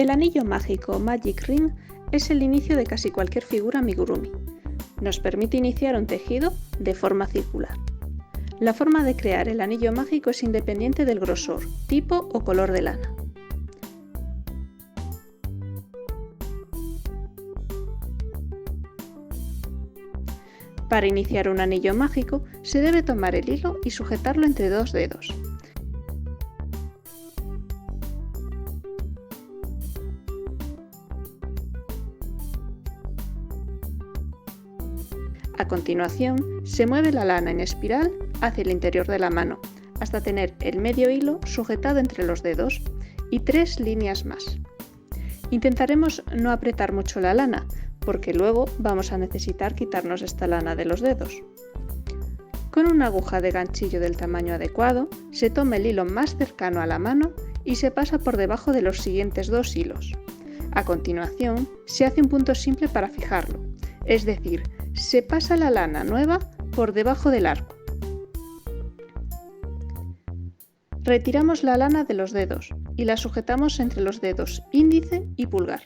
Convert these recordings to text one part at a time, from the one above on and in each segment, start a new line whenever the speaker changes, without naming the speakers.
El anillo mágico Magic Ring es el inicio de casi cualquier figura amigurumi. Nos permite iniciar un tejido de forma circular. La forma de crear el anillo mágico es independiente del grosor, tipo o color de lana. Para iniciar un anillo mágico, se debe tomar el hilo y sujetarlo entre dos dedos. A continuación, se mueve la lana en espiral hacia el interior de la mano, hasta tener el medio hilo sujetado entre los dedos y 3 líneas más. Intentaremos no apretar mucho la lana, porque luego vamos a necesitar quitarnos esta lana de los dedos. Con una aguja de ganchillo del tamaño adecuado, se toma el hilo más cercano a la mano y se pasa por debajo de los siguientes 2 hilos. A continuación, se hace un punto simple para fijarlo, es decir, se pasa la lana nueva por debajo del arco. Retiramos la lana de los dedos y la sujetamos entre los dedos índice y pulgar.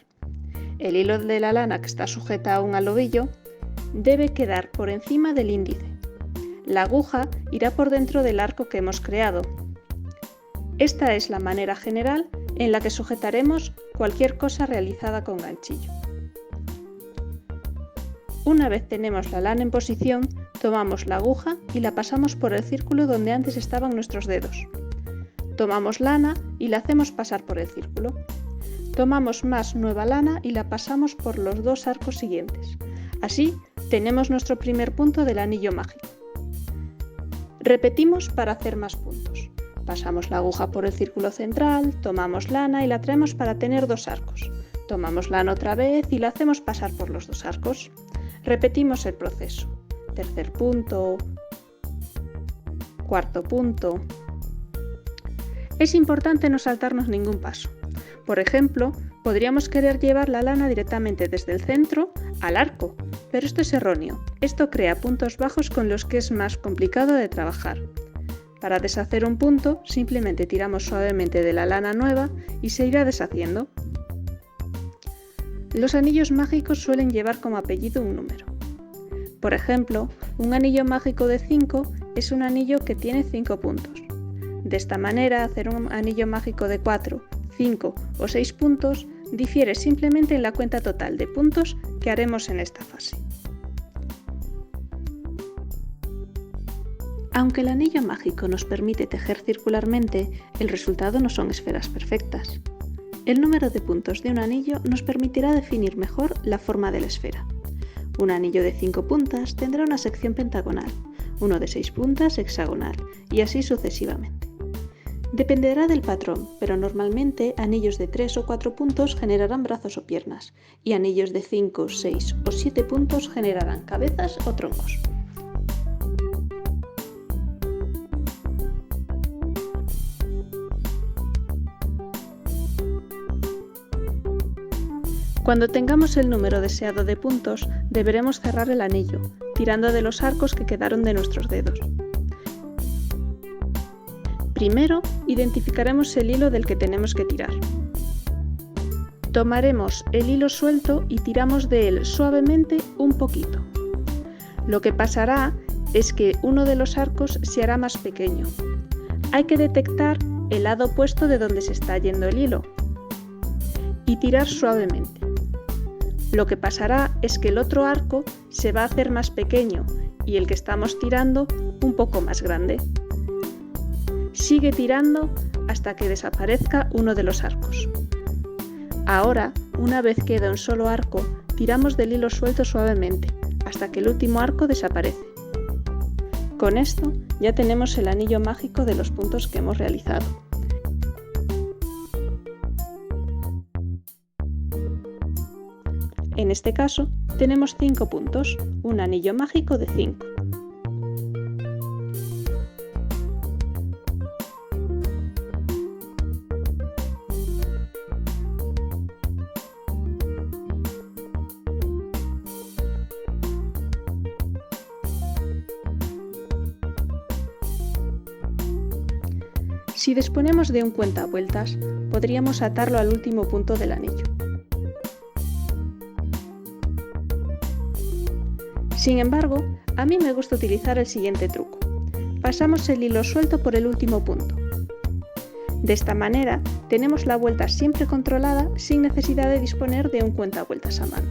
El hilo de la lana que está sujeta aún al ovillo debe quedar por encima del índice. La aguja irá por dentro del arco que hemos creado. Esta es la manera general en la que sujetaremos cualquier cosa realizada con ganchillo. Una vez tenemos la lana en posición, tomamos la aguja y la pasamos por el círculo donde antes estaban nuestros dedos. Tomamos lana y la hacemos pasar por el círculo. Tomamos más nueva lana y la pasamos por los 2 arcos siguientes. Así tenemos nuestro primer punto del anillo mágico. Repetimos para hacer más puntos. Pasamos la aguja por el círculo central, tomamos lana y la traemos para tener 2 arcos. Tomamos lana otra vez y la hacemos pasar por los 2 arcos. Repetimos el proceso. Tercer punto, cuarto punto. Es importante no saltarnos ningún paso. Por ejemplo, podríamos querer llevar la lana directamente desde el centro al arco, pero esto es erróneo. Esto crea puntos bajos con los que es más complicado de trabajar. Para deshacer un punto, simplemente tiramos suavemente de la lana nueva y se irá deshaciendo. Los anillos mágicos suelen llevar como apellido un número. Por ejemplo, un anillo mágico de 5 es un anillo que tiene 5 puntos. De esta manera, hacer un anillo mágico de 4, 5 o 6 puntos difiere simplemente en la cuenta total de puntos que haremos en esta fase. Aunque el anillo mágico nos permite tejer circularmente, el resultado no son esferas perfectas. El número de puntos de un anillo nos permitirá definir mejor la forma de la esfera. Un anillo de 5 puntas tendrá una sección pentagonal, uno de 6 puntas hexagonal y así sucesivamente. Dependerá del patrón, pero normalmente anillos de 3 o 4 puntos generarán brazos o piernas y anillos de 5, 6 o 7 puntos generarán cabezas o troncos. Cuando tengamos el número deseado de puntos, deberemos cerrar el anillo, tirando de los arcos que quedaron de nuestros dedos. Primero, identificaremos el hilo del que tenemos que tirar. Tomaremos el hilo suelto y tiramos de él suavemente un poquito. Lo que pasará es que uno de los arcos se hará más pequeño. Hay que detectar el lado opuesto de donde se está yendo el hilo y tirar suavemente. Lo que pasará es que el otro arco se va a hacer más pequeño y el que estamos tirando un poco más grande. Sigue tirando hasta que desaparezca uno de los arcos. Ahora, una vez queda un solo arco, tiramos del hilo suelto suavemente hasta que el último arco desaparece. Con esto ya tenemos el anillo mágico de los puntos que hemos realizado. En este caso, tenemos 5 puntos, un anillo mágico de 5. Si disponemos de un cuentavueltas, podríamos atarlo al último punto del anillo. Sin embargo, a mí me gusta utilizar el siguiente truco. Pasamos el hilo suelto por el último punto. De esta manera, tenemos la vuelta siempre controlada sin necesidad de disponer de un cuentavueltas a mano.